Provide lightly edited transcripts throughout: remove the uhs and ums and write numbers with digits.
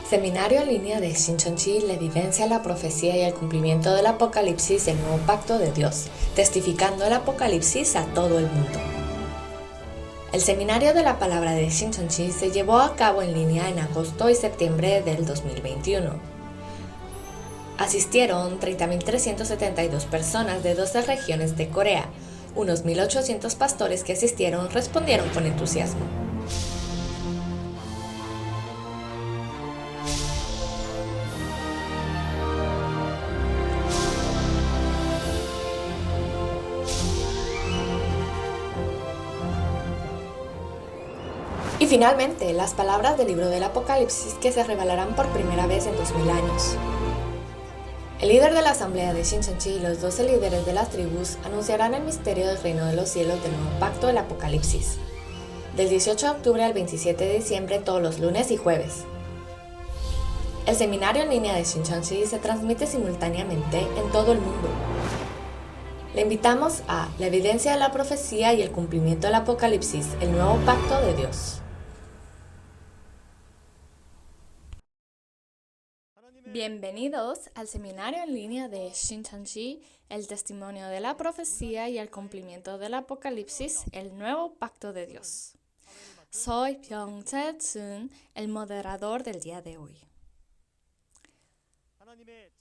Seminario en línea de Shincheonji, la evidencia, la profecía y el cumplimiento del Apocalipsis del nuevo pacto de Dios, testificando el Apocalipsis a todo el mundo. El seminario de la palabra de Shincheonji se llevó a cabo en línea en agosto y septiembre del 2021. Asistieron 30.372 personas de 12 regiones de Corea. Unos 1.800 pastores que asistieron respondieron con entusiasmo. Y finalmente, las palabras del libro del Apocalipsis que se revelarán por primera vez en 2000 años. El líder de la asamblea de Shincheonji y los 12 líderes de las tribus anunciarán el misterio del reino de los cielos del nuevo pacto del Apocalipsis, del 18 de octubre al 27 de diciembre todos los lunes y jueves. El seminario en línea de Shincheonji se transmite simultáneamente en todo el mundo. Le invitamos a la evidencia de la profecía y el cumplimiento del Apocalipsis, el nuevo pacto de Dios. Bienvenidos al seminario en línea de Shincheonji, el testimonio de la profecía y el cumplimiento del Apocalipsis, el nuevo pacto de Dios. Soy Byung Chae-chun, el moderador del día de hoy.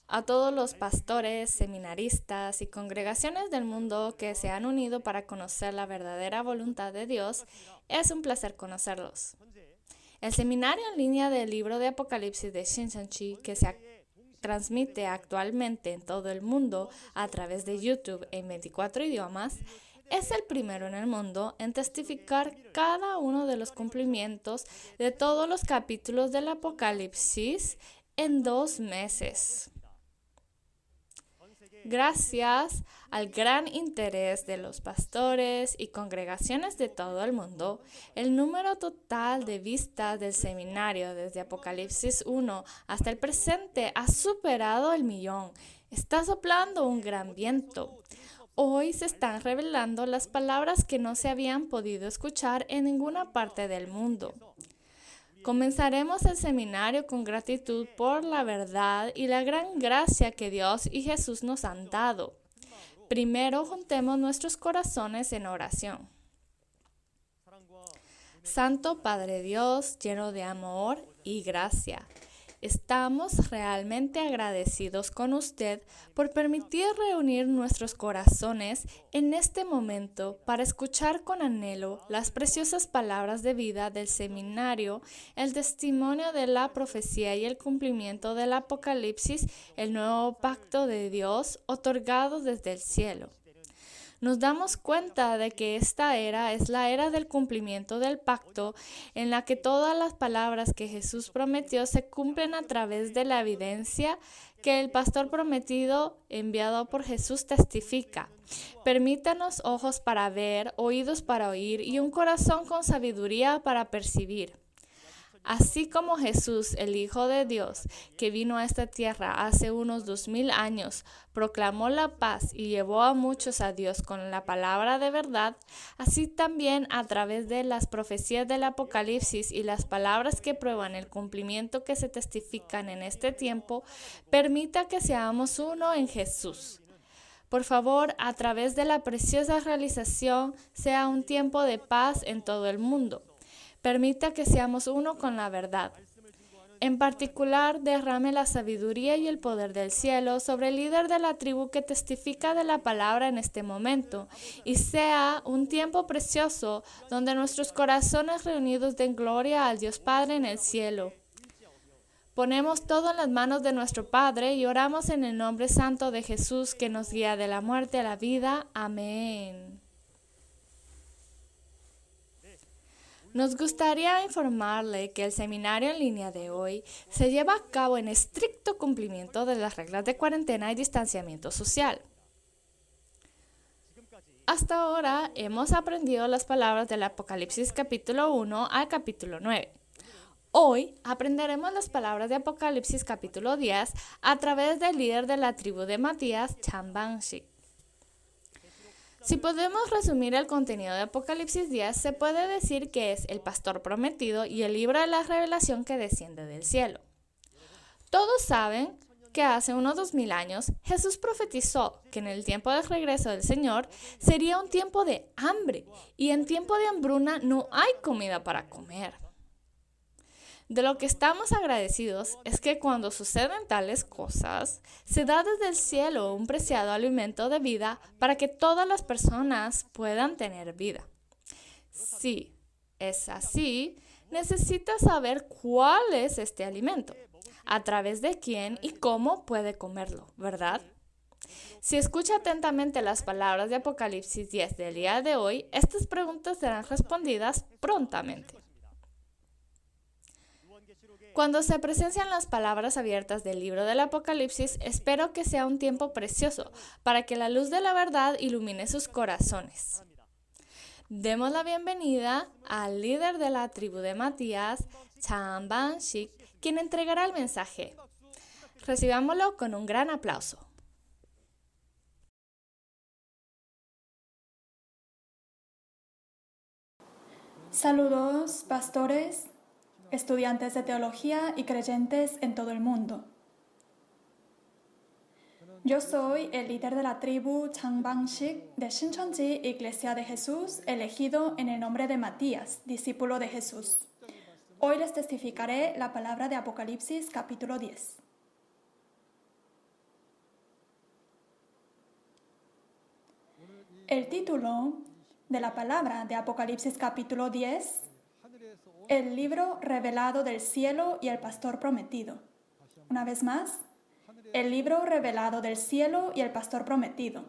A todos los pastores, seminaristas y congregaciones del mundo que se han unido para conocer la verdadera voluntad de Dios, es un placer conocerlos. El seminario en línea del libro de Apocalipsis de Shincheonji, que se transmite actualmente en todo el mundo a través de YouTube en 24 idiomas, es el primero en el mundo en testificar cada uno de los cumplimientos de todos los capítulos del Apocalipsis en 2 meses. Gracias al gran interés de los pastores y congregaciones de todo el mundo, el número total de vistas del seminario desde Apocalipsis 1 hasta el presente ha superado el 1.000.000. Está soplando un gran viento. Hoy se están revelando las palabras que no se habían podido escuchar en ninguna parte del mundo. Comenzaremos el seminario con gratitud por la verdad y la gran gracia que Dios y Jesús nos han dado. Primero, juntemos nuestros corazones en oración. Santo Padre Dios, lleno de amor y gracia, estamos realmente agradecidos con usted por permitir reunir nuestros corazones en este momento para escuchar con anhelo las preciosas palabras de vida del seminario, el testimonio de la profecía y el cumplimiento del Apocalipsis, el nuevo pacto de Dios otorgado desde el cielo. Nos damos cuenta de que esta era es la era del cumplimiento del pacto, en la que todas las palabras que Jesús prometió se cumplen a través de la evidencia que el pastor prometido enviado por Jesús testifica. Permítanos ojos para ver, oídos para oír y un corazón con sabiduría para percibir. Así como Jesús, el Hijo de Dios, que vino a esta tierra hace unos 2000 años, proclamó la paz y llevó a muchos a Dios con la palabra de verdad, así también a través de las profecías del Apocalipsis y las palabras que prueban el cumplimiento que se testifican en este tiempo, permita que seamos uno en Jesús. Por favor, a través de la preciosa realización, sea un tiempo de paz en todo el mundo. Permita que seamos uno con la verdad. En particular, derrame la sabiduría y el poder del cielo sobre el líder de la tribu que testifica de la palabra en este momento, y sea un tiempo precioso donde nuestros corazones reunidos den gloria al Dios Padre en el cielo. Ponemos todo en las manos de nuestro Padre y oramos en el nombre santo de Jesús que nos guía de la muerte a la vida. Amén. Nos gustaría informarle que el seminario en línea de hoy se lleva a cabo en estricto cumplimiento de las reglas de cuarentena y distanciamiento social. Hasta ahora hemos aprendido las palabras del Apocalipsis capítulo 1 al capítulo 9. Hoy aprenderemos las palabras de Apocalipsis capítulo 10 a través del líder de la tribu de Matías, Chan Bang-shik. Si podemos resumir el contenido de Apocalipsis 10, se puede decir que es el pastor prometido y el libro de la revelación que desciende del cielo. Todos saben que hace unos 2000 años Jesús profetizó que en el tiempo del regreso del Señor sería un tiempo de hambre y en tiempo de hambruna no hay comida para comer. De lo que estamos agradecidos es que cuando suceden tales cosas, se da desde el cielo un preciado alimento de vida para que todas las personas puedan tener vida. Si es así, necesitas saber cuál es este alimento, a través de quién y cómo puede comerlo, ¿verdad? Si escucha atentamente las palabras de Apocalipsis 10 del día de hoy, estas preguntas serán respondidas prontamente. Cuando se presencian las palabras abiertas del libro del Apocalipsis, espero que sea un tiempo precioso para que la luz de la verdad ilumine sus corazones. Demos la bienvenida al líder de la tribu de Matías, Chang Ban-shik, quien entregará el mensaje. Recibámoslo con un gran aplauso. Saludos, pastores, estudiantes de teología y creyentes en todo el mundo. Yo soy el líder de la tribu Chang Ban-shik de Shincheonji Iglesia de Jesús, elegido en el nombre de Matías, discípulo de Jesús. Hoy les testificaré la palabra de Apocalipsis capítulo 10. El título de la palabra de Apocalipsis capítulo 10, el libro revelado del cielo y el pastor prometido. Una vez más, el libro revelado del cielo y el pastor prometido.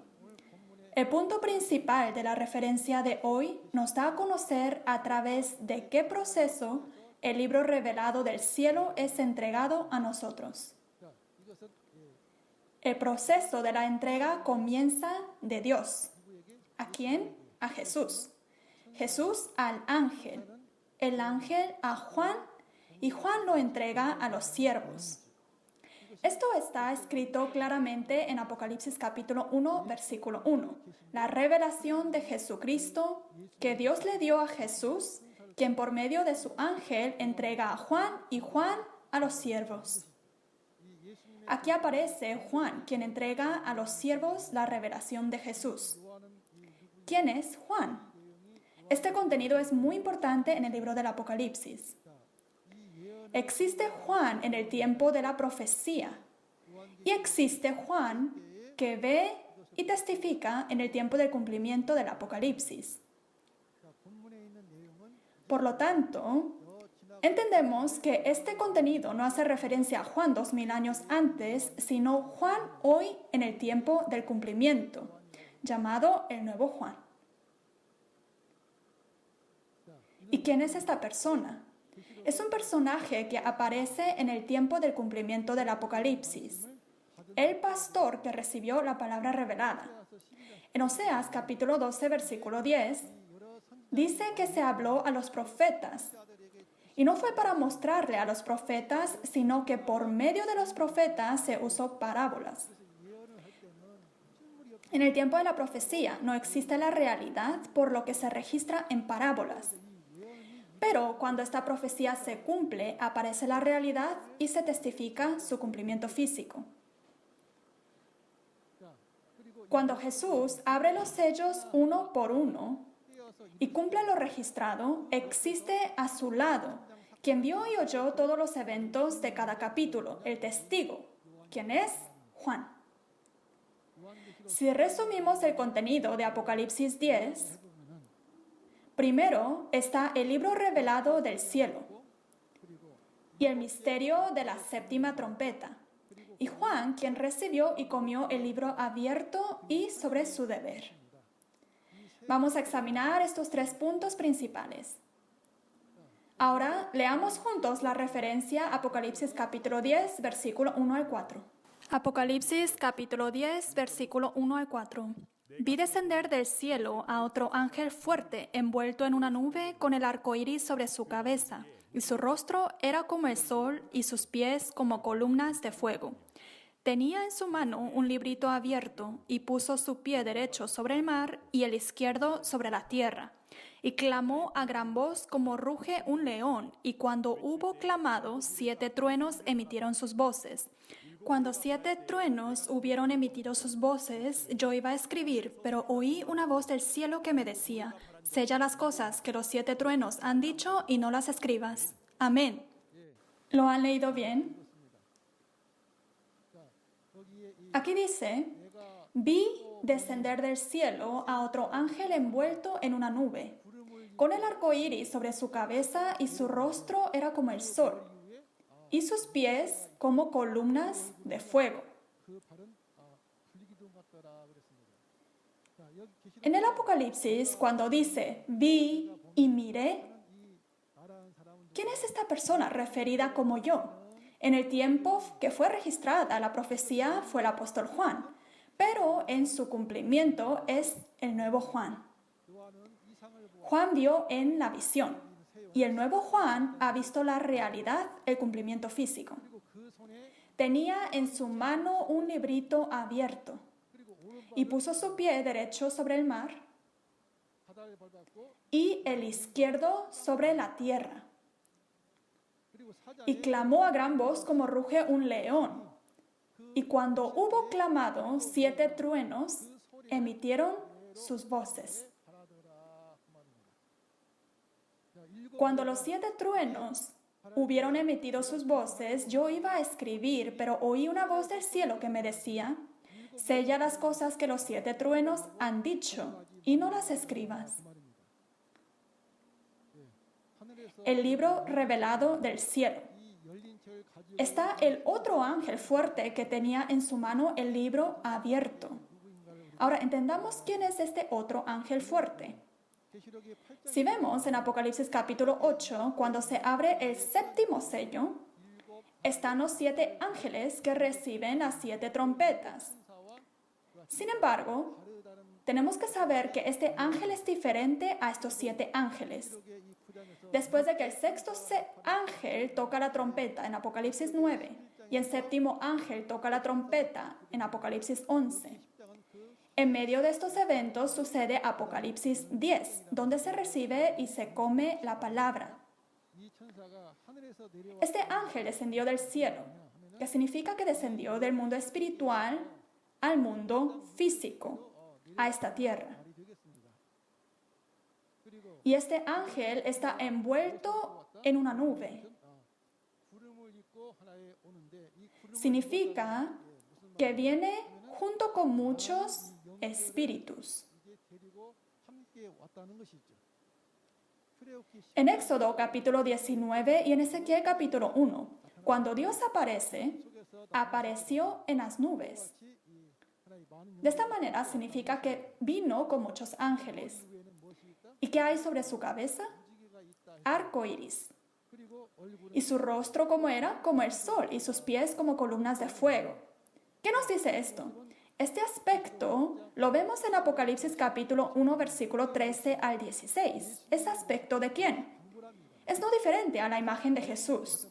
El punto principal de la referencia de hoy nos da a conocer a través de qué proceso el libro revelado del cielo es entregado a nosotros. El proceso de la entrega comienza de Dios. ¿A quién? A Jesús. Jesús al ángel. El ángel a Juan y Juan lo entrega a los siervos. Esto está escrito claramente en Apocalipsis capítulo 1, versículo 1. La revelación de Jesucristo que Dios le dio a Jesús, quien por medio de su ángel entrega a Juan y Juan a los siervos. Aquí aparece Juan, quien entrega a los siervos la revelación de Jesús. ¿Quién es Juan? Este contenido es muy importante en el libro del Apocalipsis. Existe Juan en el tiempo de la profecía y existe Juan que ve y testifica en el tiempo del cumplimiento del Apocalipsis. Por lo tanto, entendemos que este contenido no hace referencia a Juan 2000 años antes, sino Juan hoy en el tiempo del cumplimiento, llamado el nuevo Juan. ¿Y quién es esta persona? Es un personaje que aparece en el tiempo del cumplimiento del Apocalipsis. El pastor que recibió la palabra revelada. En Oseas capítulo 12, versículo 10, dice que se habló a los profetas. Y no fue para mostrarle a los profetas, sino que por medio de los profetas se usó parábolas. En el tiempo de la profecía no existe la realidad, por lo que se registra en parábolas. Pero cuando esta profecía se cumple, aparece la realidad y se testifica su cumplimiento físico. Cuando Jesús abre los sellos uno por uno y cumple lo registrado, existe a su lado quien vio y oyó todos los eventos de cada capítulo, el testigo, quien es Juan. Si resumimos el contenido de Apocalipsis 10, primero está el libro revelado del cielo y el misterio de la séptima trompeta, y Juan, quien recibió y comió el libro abierto y sobre su deber. Vamos a examinar estos tres puntos principales. Ahora leamos juntos la referencia a Apocalipsis capítulo 10, versículo 1 al 4. Apocalipsis capítulo 10, versículo 1 al 4. Vi descender del cielo a otro ángel fuerte, envuelto en una nube con el arco iris sobre su cabeza, y su rostro era como el sol y sus pies como columnas de fuego. Tenía en su mano un librito abierto y puso su pie derecho sobre el mar y el izquierdo sobre la tierra. Y clamó a gran voz como ruge un león, y cuando hubo clamado, 7 truenos emitieron sus voces. Cuando 7 truenos hubieron emitido sus voces, yo iba a escribir, pero oí una voz del cielo que me decía: sella las cosas que los 7 truenos han dicho y no las escribas. Amén. ¿Lo han leído bien? Aquí dice: vi descender del cielo a otro ángel envuelto en una nube, con el arco iris sobre su cabeza, y su rostro era como el sol, y sus pies como columnas de fuego. En el Apocalipsis, cuando dice vi y miré, ¿quién es esta persona referida como yo? En el tiempo que fue registrada la profecía fue el apóstol Juan, pero en su cumplimiento es el nuevo Juan. Juan vio en la visión, y el nuevo Juan ha visto la realidad, el cumplimiento físico. Tenía en su mano un librito abierto y puso su pie derecho sobre el mar y el izquierdo sobre la tierra. Y clamó a gran voz como ruge un león. Y cuando hubo clamado, 7 truenos emitieron sus voces. Cuando los 7 truenos hubieron emitido sus voces, yo iba a escribir, pero oí una voz del cielo que me decía: sella las cosas que los 7 truenos han dicho y no las escribas. El libro revelado del cielo. Está el otro ángel fuerte que tenía en su mano el libro abierto. Ahora entendamos quién es este otro ángel fuerte. Si vemos en Apocalipsis capítulo 8, cuando se abre el 7º sello, están los 7 ángeles que reciben las 7 trompetas. Sin embargo, tenemos que saber que este ángel es diferente a estos 7 ángeles. Después de que el 6º ángel toca la trompeta en Apocalipsis 9 y el 7º ángel toca la trompeta en Apocalipsis 11, en medio de estos eventos sucede Apocalipsis 10, donde se recibe y se come la palabra. Este ángel descendió del cielo, que significa que descendió del mundo espiritual al mundo físico, a esta tierra. Y este ángel está envuelto en una nube. Significa que viene junto con muchos espíritus. En Éxodo capítulo 19 y en Ezequiel capítulo 1, cuando Dios aparece, apareció en las nubes. De esta manera significa que vino con muchos ángeles. ¿Y qué hay sobre su cabeza? Arco iris. Y su rostro como era, como el sol, y sus pies como columnas de fuego. ¿Qué nos dice esto? Este aspecto lo vemos en Apocalipsis capítulo 1, versículo 13 al 16. ¿Ese aspecto de quién? Es no diferente a la imagen de Jesús.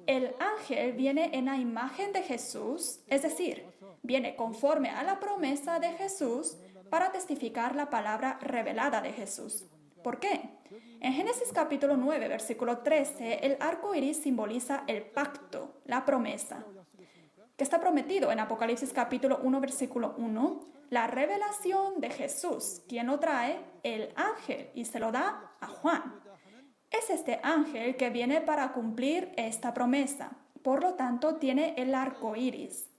El ángel viene en la imagen de Jesús, es decir, viene conforme a la promesa de Jesús para testificar la palabra revelada de Jesús. ¿Por qué? En Génesis capítulo 9, versículo 13, el arco iris simboliza el pacto, la promesa, que está prometido en Apocalipsis capítulo 1, versículo 1, la revelación de Jesús, quien lo trae el ángel y se lo da a Juan. Es este ángel que viene para cumplir esta promesa. Por lo tanto, tiene el arco iris.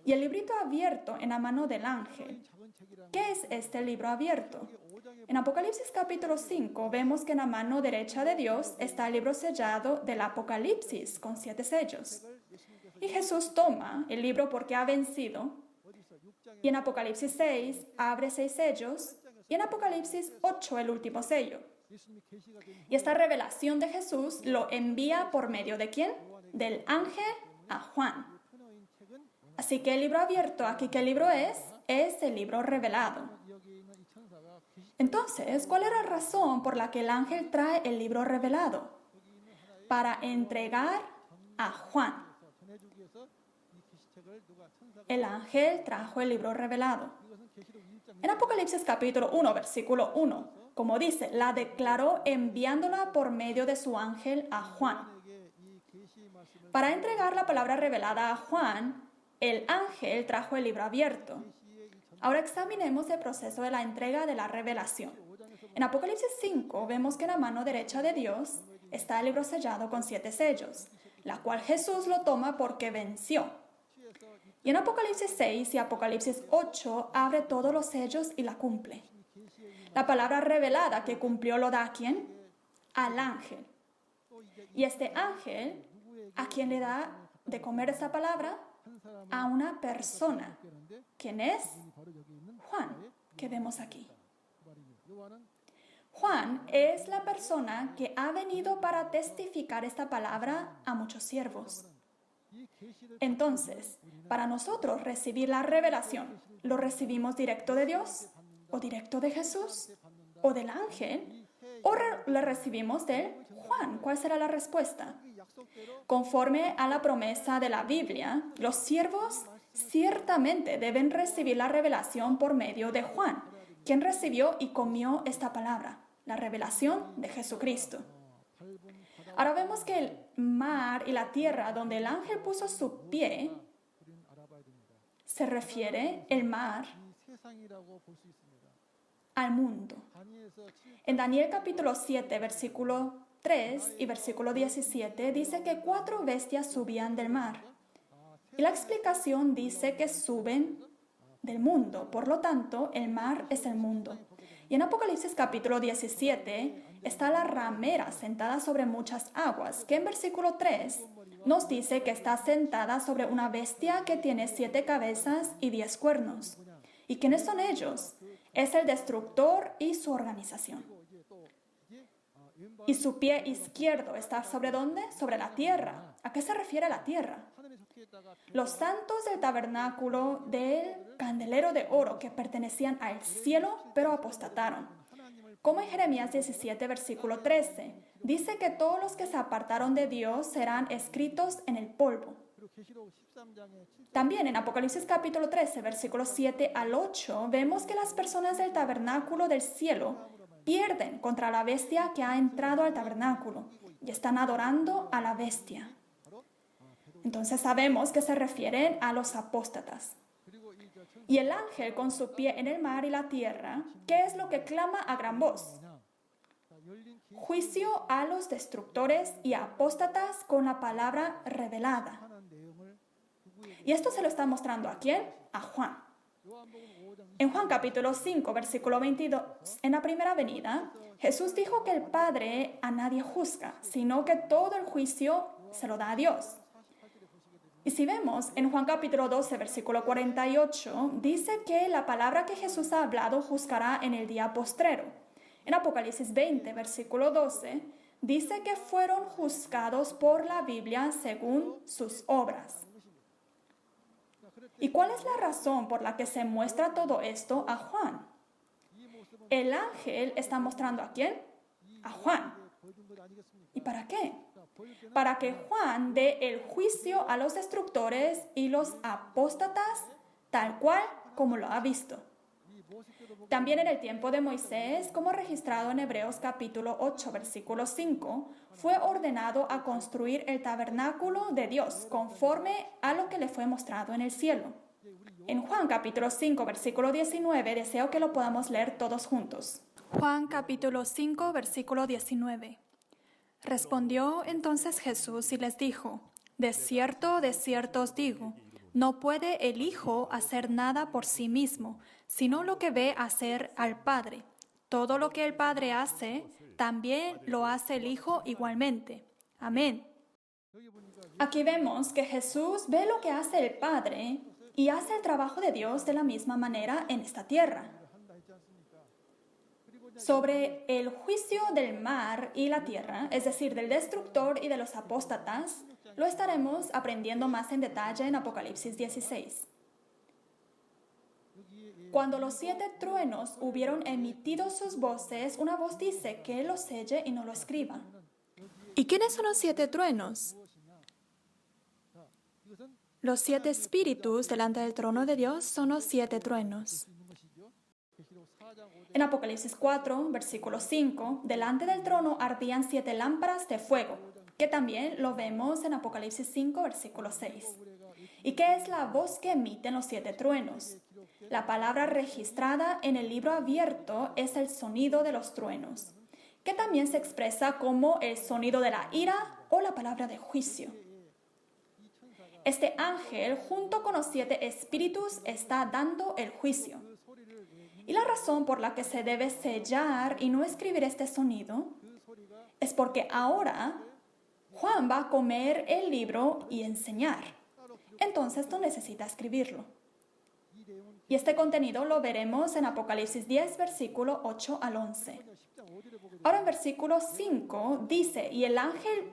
Y el librito abierto en la mano del ángel. ¿Qué es este libro abierto? En Apocalipsis capítulo 5 vemos que en la mano derecha de Dios está el libro sellado del Apocalipsis con 7 sellos. Y Jesús toma el libro porque ha vencido. Y en Apocalipsis 6 abre 6 sellos. Y en Apocalipsis 8 el último sello. Y esta revelación de Jesús lo envía por medio de ¿quién? Del ángel a Juan. Así que el libro abierto, aquí ¿qué libro es? Es el libro revelado. Entonces, ¿cuál es la razón por la que el ángel trae el libro revelado? Para entregar a Juan. El ángel trajo el libro revelado. En Apocalipsis capítulo 1, versículo 1, como dice, la declaró enviándola por medio de su ángel a Juan. Para entregar la palabra revelada a Juan, el ángel trajo el libro abierto. Ahora examinemos el proceso de la entrega de la revelación. En Apocalipsis 5 vemos que en la mano derecha de Dios está el libro sellado con 7 sellos, la cual Jesús lo toma porque venció. Y en Apocalipsis 6 y Apocalipsis 8 abre todos los sellos y la cumple. La palabra revelada que cumplió lo da ¿a quién? Al ángel. Y este ángel, ¿a quién le da de comer esa palabra? A una persona. ¿Quién es? Juan, que vemos aquí. Juan es la persona que ha venido para testificar esta palabra a muchos siervos. Entonces, para nosotros recibir la revelación, ¿lo recibimos directo de Dios? ¿O directo de Jesús? ¿O del ángel? ¿O le recibimos de Juan? ¿Cuál será la respuesta? Conforme a la promesa de la Biblia, los siervos ciertamente deben recibir la revelación por medio de Juan, quien recibió y comió esta palabra, la revelación de Jesucristo. Ahora vemos que el mar y la tierra donde el ángel puso su pie, se refiere el mar al mundo. En Daniel capítulo 7, versículo 3 y versículo 17 dice que 4 bestias subían del mar. Y la explicación dice que suben del mundo. Por lo tanto, el mar es el mundo. Y en Apocalipsis capítulo 17 está la ramera sentada sobre muchas aguas, que en versículo 3 nos dice que está sentada sobre una bestia que tiene 7 cabezas y 10 cuernos. ¿Y quiénes son ellos? Es el destructor y su organización. Y su pie izquierdo está ¿sobre dónde? Sobre la tierra. ¿A qué se refiere la tierra? Los santos del tabernáculo del candelero de oro que pertenecían al cielo, pero apostataron. Como en Jeremías 17, versículo 13, dice que todos los que se apartaron de Dios serán escritos en el polvo. También en Apocalipsis capítulo 13, versículos 7 al 8, vemos que las personas del tabernáculo del cielo pierden contra la bestia que ha entrado al tabernáculo y están adorando a la bestia. Entonces sabemos que se refieren a los apóstatas. Y el ángel con su pie en el mar y la tierra, ¿qué es lo que clama a gran voz? Juicio a los destructores y apóstatas con la palabra revelada. Y esto se lo está mostrando ¿a quién? A Juan. En Juan capítulo 5, versículo 22, en la primera venida, Jesús dijo que el Padre a nadie juzga, sino que todo el juicio se lo da a Dios. Y si vemos en Juan capítulo 12, versículo 48, dice que la palabra que Jesús ha hablado juzgará en el día postrero. En Apocalipsis 20, versículo 12, dice que fueron juzgados por la Biblia según sus obras. ¿Y cuál es la razón por la que se muestra todo esto a Juan? El ángel está mostrando ¿a quién? A Juan. ¿Y para qué? Para que Juan dé el juicio a los destructores y los apóstatas tal cual como lo ha visto. También en el tiempo de Moisés, como registrado en Hebreos capítulo 8, versículo 5, fue ordenado a construir el tabernáculo de Dios conforme a lo que le fue mostrado en el cielo. En Juan capítulo 5, versículo 19, deseo que lo podamos leer todos juntos. Juan capítulo 5, versículo 19. Respondió entonces Jesús y les dijo: de cierto os digo, no puede el Hijo hacer nada por sí mismo, sino lo que ve hacer al Padre. Todo lo que el Padre hace, también lo hace el Hijo igualmente. Amén. Aquí vemos que Jesús ve lo que hace el Padre y hace el trabajo de Dios de la misma manera en esta tierra. Sobre el juicio del mar y la tierra, es decir, del destructor y de los apóstatas, lo estaremos aprendiendo más en detalle en Apocalipsis 16. Cuando los 7 truenos hubieron emitido sus voces, una voz dice que lo selle y no lo escriba. ¿Y quiénes son los 7 truenos? Los 7 espíritus delante del trono de Dios son los 7 truenos. En Apocalipsis 4, versículo 5, delante del trono ardían 7 lámparas de fuego, que también lo vemos en Apocalipsis 5, versículo 6. ¿Y qué es la voz que emiten los 7 truenos? La palabra registrada en el libro abierto es el sonido de los truenos, que también se expresa como el sonido de la ira o la palabra de juicio. Este ángel, junto con los 7 espíritus, está dando el juicio. Y la razón por la que se debe sellar y no escribir este sonido es porque ahora Juan va a comer el libro y enseñar. Entonces no necesita escribirlo. Y este contenido lo veremos en Apocalipsis 10, versículo 8 al 11. Ahora en versículo 5 dice, y el ángel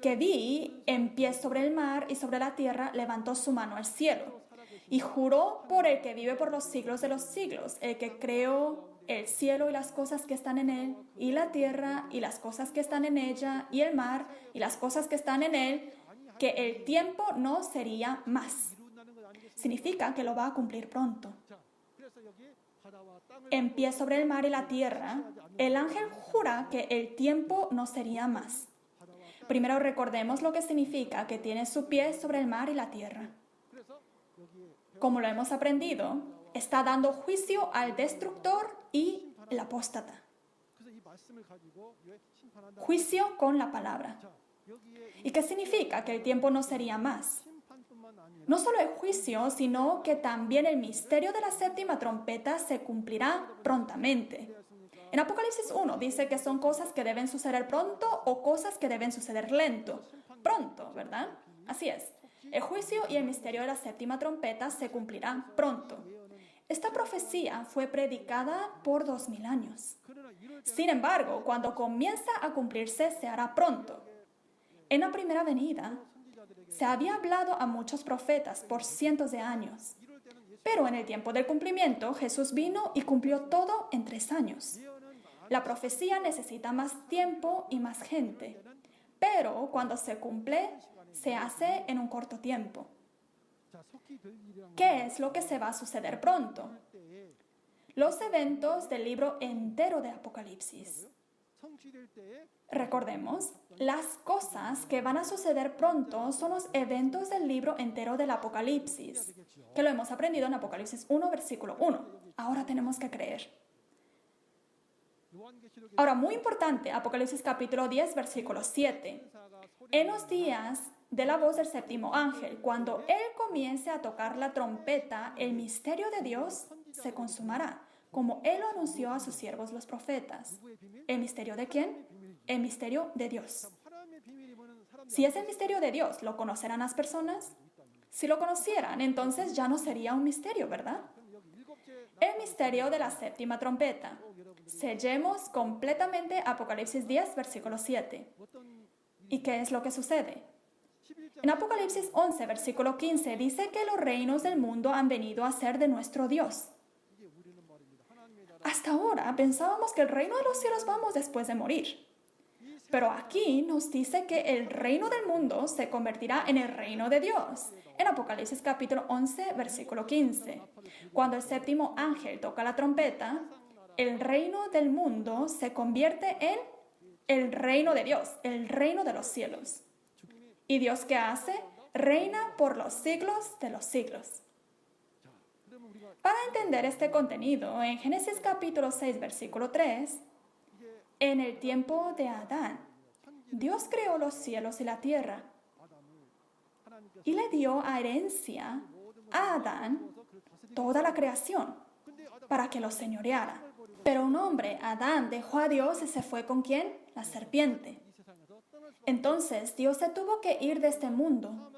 que vi en pie sobre el mar y sobre la tierra levantó su mano al cielo y juró por el que vive por los siglos de los siglos, el que creó el cielo y las cosas que están en él, y la tierra y las cosas que están en ella, y el mar y las cosas que están en él, que el tiempo no sería más. Significa que lo va a cumplir pronto. En pie sobre el mar y la tierra, el ángel jura que el tiempo no sería más. Primero recordemos lo que significa que tiene su pie sobre el mar y la tierra. Como lo hemos aprendido, está dando juicio al destructor y el apóstata. Juicio con la palabra. ¿Y qué significa que el tiempo no sería más? No solo el juicio, sino que también el misterio de la séptima trompeta se cumplirá prontamente. En Apocalipsis 1 dice que son cosas que deben suceder pronto o cosas que deben suceder lento. Pronto, ¿verdad? Así es. El juicio y el misterio de la séptima trompeta se cumplirán pronto. Esta profecía fue predicada por 2000 años. Sin embargo, cuando comienza a cumplirse, se hará pronto. En la primera venida, se había hablado a muchos profetas por cientos de años. Pero en el tiempo del cumplimiento, Jesús vino y cumplió todo en 3 años. La profecía necesita más tiempo y más gente. Pero cuando se cumple, se hace en un corto tiempo. ¿Qué es lo que se va a suceder pronto? Los eventos del libro entero de Apocalipsis. Recordemos, las cosas que van a suceder pronto son los eventos del libro entero del Apocalipsis, que lo hemos aprendido en Apocalipsis 1, versículo 1. Ahora tenemos que creer. Ahora, muy importante, Apocalipsis capítulo 10, versículo 7. En los días de la voz del séptimo ángel, cuando él comience a tocar la trompeta, el misterio de Dios se consumará, como él lo anunció a sus siervos los profetas. ¿El misterio de quién? El misterio de Dios. Si es el misterio de Dios, ¿lo conocerán las personas? Si lo conocieran, entonces ya no sería un misterio, ¿verdad? El misterio de la séptima trompeta. Sellemos completamente Apocalipsis 10, versículo 7. ¿Y qué es lo que sucede? En Apocalipsis 11, versículo 15, dice que los reinos del mundo han venido a ser de nuestro Dios. Hasta ahora pensábamos que el reino de los cielos vamos después de morir. Pero aquí nos dice que el reino del mundo se convertirá en el reino de Dios. En Apocalipsis capítulo 11, versículo 15. Cuando el séptimo ángel toca la trompeta, el reino del mundo se convierte en el reino de Dios, el reino de los cielos. ¿Y Dios qué hace? Reina por los siglos de los siglos. Para entender este contenido, en Génesis capítulo 6, versículo 3, en el tiempo de Adán, Dios creó los cielos y la tierra y le dio a herencia a Adán toda la creación para que lo señoreara. Pero un hombre, Adán, dejó a Dios y se fue ¿con quién? La serpiente. Entonces Dios se tuvo que ir de este mundo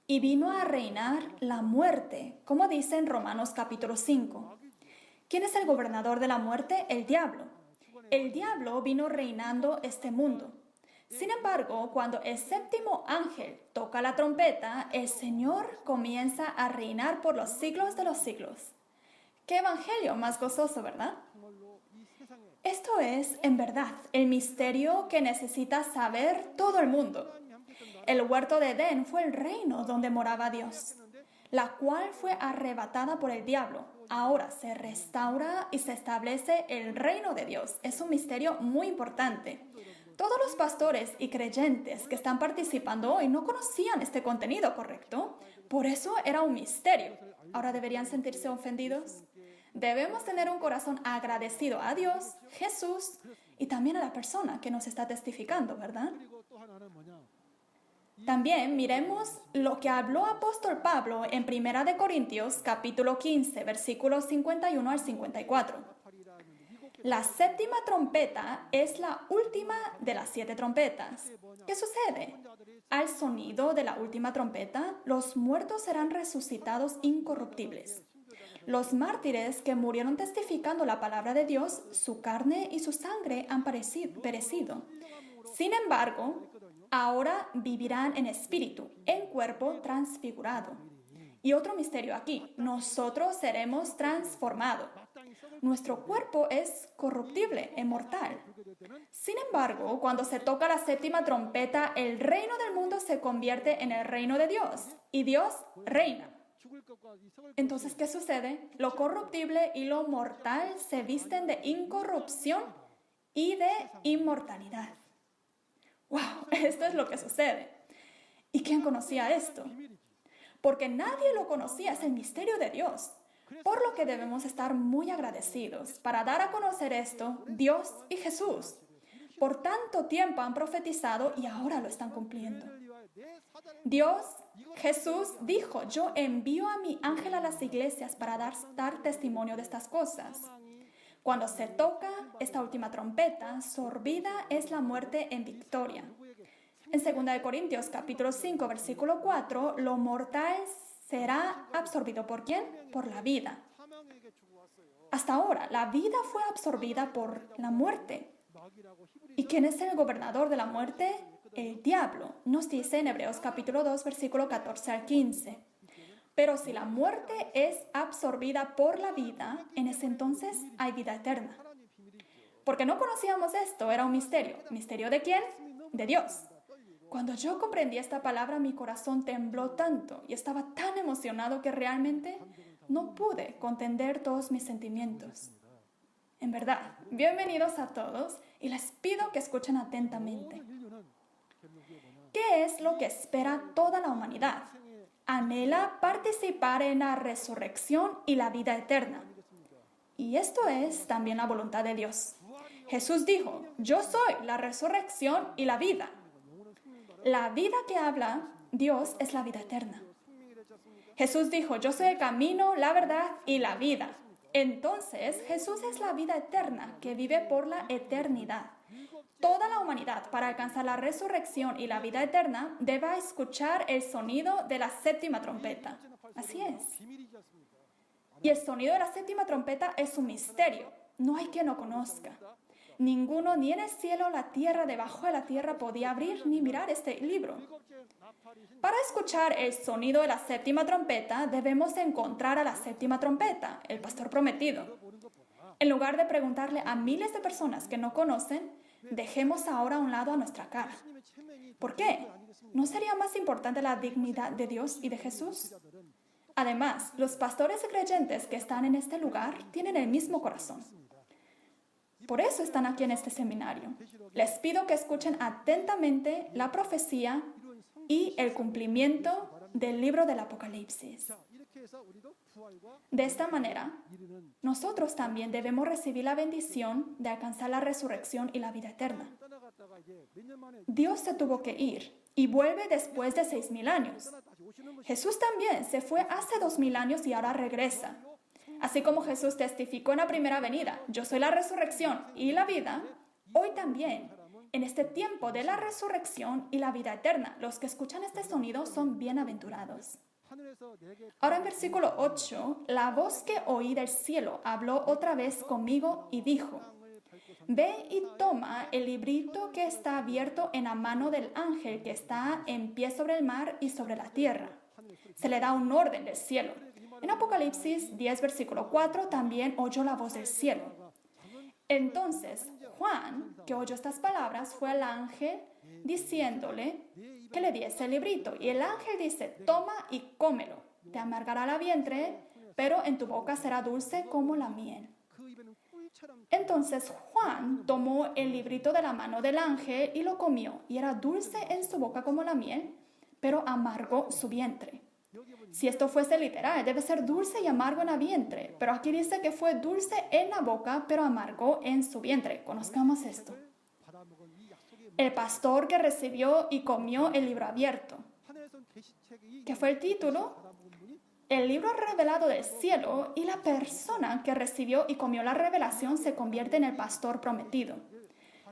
y vino a reinar la muerte, como dice en Romanos capítulo 5. ¿Quién es el gobernador de la muerte? El diablo. El diablo vino reinando este mundo. Sin embargo, cuando el séptimo ángel toca la trompeta, el Señor comienza a reinar por los siglos de los siglos. ¡Qué evangelio más gozoso!, ¿verdad? Esto es, en verdad, el misterio que necesita saber todo el mundo. El huerto de Edén fue el reino donde moraba Dios, la cual fue arrebatada por el diablo. Ahora se restaura y se establece el reino de Dios. Es un misterio muy importante. Todos los pastores y creyentes que están participando hoy no conocían este contenido, ¿correcto? Por eso era un misterio. ¿Ahora deberían sentirse ofendidos? Debemos tener un corazón agradecido a Dios, Jesús y también a la persona que nos está testificando, ¿verdad? También miremos lo que habló apóstol Pablo en 1 Corintios capítulo 15, versículos 51 al 54. La séptima trompeta es la última de las 7 trompetas. ¿Qué sucede? Al sonido de la última trompeta, los muertos serán resucitados incorruptibles. Los mártires que murieron testificando la palabra de Dios, su carne y su sangre han perecido. Sin embargo, ahora vivirán en espíritu, en cuerpo transfigurado. Y otro misterio aquí, nosotros seremos transformados. Nuestro cuerpo es corruptible, mortal. Sin embargo, cuando se toca la séptima trompeta, el reino del mundo se convierte en el reino de Dios y Dios reina. Entonces, ¿qué sucede? Lo corruptible y lo mortal se visten de incorrupción y de inmortalidad. ¡Wow! Esto es lo que sucede. ¿Y quién conocía esto? Porque nadie lo conocía, es el misterio de Dios. Por lo que debemos estar muy agradecidos para dar a conocer esto, Dios y Jesús. Por tanto tiempo han profetizado y ahora lo están cumpliendo. Dios, Jesús dijo, yo envío a mi ángel a las iglesias para dar testimonio de estas cosas. Cuando se toca esta última trompeta, sorbida es la muerte en victoria. En 2 Corintios capítulo 5, versículo 4, lo mortal será absorbido ¿por quién? Por la vida. Hasta ahora, la vida fue absorbida por la muerte. ¿Y quién es el gobernador de la muerte? El diablo. Nos dice en Hebreos capítulo 2, versículo 14 al 15. Pero si la muerte es absorbida por la vida, en ese entonces hay vida eterna. Porque no conocíamos esto, era un misterio. ¿Misterio de quién? De Dios. Cuando yo comprendí esta palabra, mi corazón tembló tanto y estaba tan emocionado que realmente no pude contener todos mis sentimientos. En verdad, bienvenidos a todos y les pido que escuchen atentamente. ¿Qué es lo que espera toda la humanidad? Anhela participar en la resurrección y la vida eterna. Y esto es también la voluntad de Dios. Jesús dijo, yo soy la resurrección y la vida. La vida que habla Dios es la vida eterna. Jesús dijo, yo soy el camino, la verdad y la vida. Entonces, Jesús es la vida eterna que vive por la eternidad. Toda la humanidad, para alcanzar la resurrección y la vida eterna, debe escuchar el sonido de la séptima trompeta. Así es. Y el sonido de la séptima trompeta es un misterio. No hay quien lo conozca. Ninguno, ni en el cielo, la tierra, debajo de la tierra, podía abrir ni mirar este libro. Para escuchar el sonido de la séptima trompeta, debemos encontrar a la séptima trompeta, el pastor prometido. En lugar de preguntarle a miles de personas que no conocen, dejemos ahora a un lado a nuestra cara. ¿Por qué? ¿No sería más importante la dignidad de Dios y de Jesús? Además, los pastores y creyentes que están en este lugar tienen el mismo corazón. Por eso están aquí en este seminario. Les pido que escuchen atentamente la profecía y el cumplimiento del libro del Apocalipsis. De esta manera, nosotros también debemos recibir la bendición de alcanzar la resurrección y la vida eterna. Dios se tuvo que ir y vuelve después de 6,000 años. Jesús también se fue hace 2,000 años y ahora regresa. Así como Jesús testificó en la primera venida, yo soy la resurrección y la vida, hoy también, en este tiempo de la resurrección y la vida eterna, los que escuchan este sonido son bienaventurados. Ahora en versículo 8, la voz que oí del cielo habló otra vez conmigo y dijo, ve y toma el librito que está abierto en la mano del ángel que está en pie sobre el mar y sobre la tierra. Se le da un orden del cielo. En Apocalipsis 10, versículo 4, también oyó la voz del cielo. Entonces, Juan, que oyó estas palabras, fue al ángel diciéndole que le diese el librito. Y el ángel dice, toma y cómelo. Te amargará la vientre, pero en tu boca será dulce como la miel. Entonces Juan tomó el librito de la mano del ángel y lo comió. Y era dulce en su boca como la miel, pero amargó su vientre. Si esto fuese literal, debe ser dulce y amargo en el vientre. Pero aquí dice que fue dulce en la boca, pero amargo en su vientre. Conozcamos esto. El pastor que recibió y comió el libro abierto. ¿Qué fue el título? El libro revelado del cielo, y la persona que recibió y comió la revelación se convierte en el pastor prometido.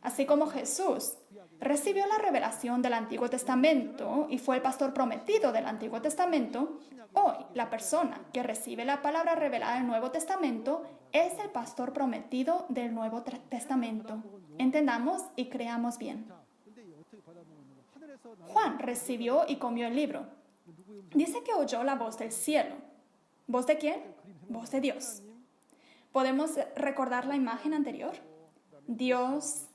Así como Jesús recibió la revelación del Antiguo Testamento y fue el pastor prometido del Antiguo Testamento, hoy la persona que recibe la palabra revelada del Nuevo Testamento es el pastor prometido del Nuevo Testamento. Entendamos y creamos bien. Juan recibió y comió el libro. Dice que oyó la voz del cielo. ¿Voz de quién? Voz de Dios. ¿Podemos recordar la imagen anterior? Dios,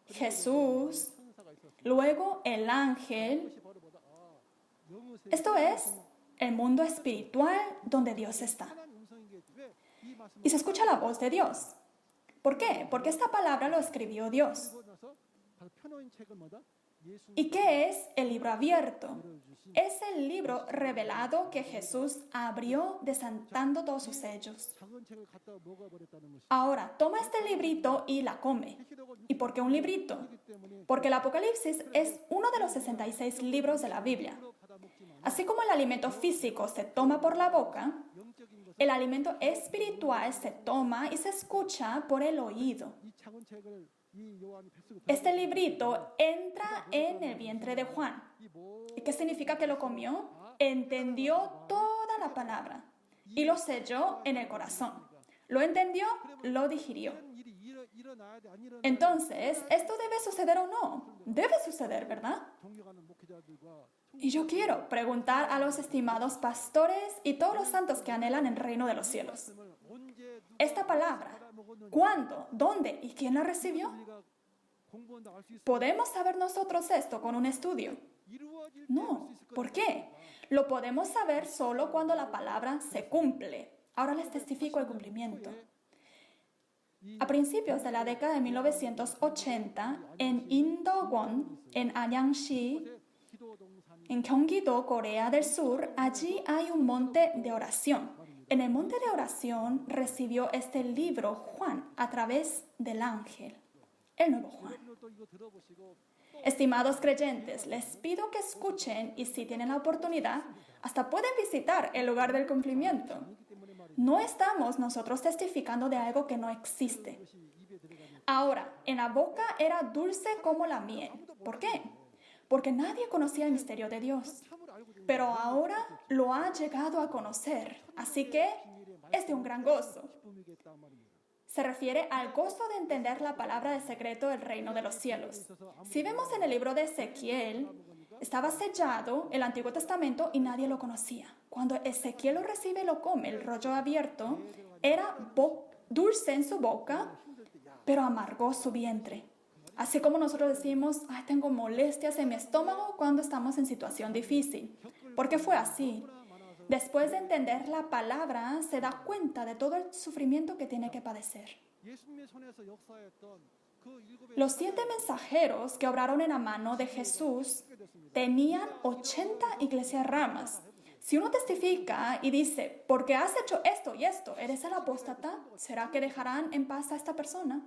Jesús, luego el ángel. Esto es el mundo espiritual donde Dios está. Y se escucha la voz de Dios. ¿Por qué? Porque esta palabra lo escribió Dios. ¿Y qué es el libro abierto? Es el libro revelado que Jesús abrió desatando todos sus sellos. Ahora, toma este librito y la come. ¿Y por qué un librito? Porque el Apocalipsis es uno de los 66 libros de la Biblia. Así como el alimento físico se toma por la boca, el alimento espiritual se toma y se escucha por el oído. Este librito entra en el vientre de Juan. ¿Y qué significa que lo comió? Entendió toda la palabra y lo selló en el corazón. Lo entendió, lo digirió. Entonces, ¿esto debe suceder o no? Debe suceder, ¿verdad? Y yo quiero preguntar a los estimados pastores y todos los santos que anhelan el reino de los cielos. Esta palabra, ¿cuándo, dónde y quién la recibió? ¿Podemos saber nosotros esto con un estudio? No. ¿Por qué? Lo podemos saber solo cuando la palabra se cumple. Ahora les testifico el cumplimiento. A principios de la década de 1980, en Indogon, en Anyangsi, en Gyeonggi-do, Corea del Sur, allí hay un monte de oración. En el monte de oración recibió este libro Juan a través del ángel, el nuevo Juan. Estimados creyentes, les pido que escuchen y si tienen la oportunidad, hasta pueden visitar el lugar del cumplimiento. No estamos nosotros testificando de algo que no existe. Ahora, en la boca era dulce como la miel. ¿Por qué? Porque nadie conocía el misterio de Dios. Pero ahora lo ha llegado a conocer. Así que es de un gran gozo. Se refiere al gozo de entender la palabra del secreto del reino de los cielos. Si vemos en el libro de Ezequiel, estaba sellado el Antiguo Testamento y nadie lo conocía. Cuando Ezequiel lo recibe y lo come, el rollo abierto, era dulce en su boca, pero amargó su vientre. Así como nosotros decimos, ay, tengo molestias en mi estómago cuando estamos en situación difícil. Porque fue así. Después de entender la palabra, se da cuenta de todo el sufrimiento que tiene que padecer. Los 7 mensajeros que obraron en la mano de Jesús tenían 80 iglesias ramas. Si uno testifica y dice, porque has hecho esto y esto, ¿eres el apóstata? ¿Será que dejarán en paz a esta persona?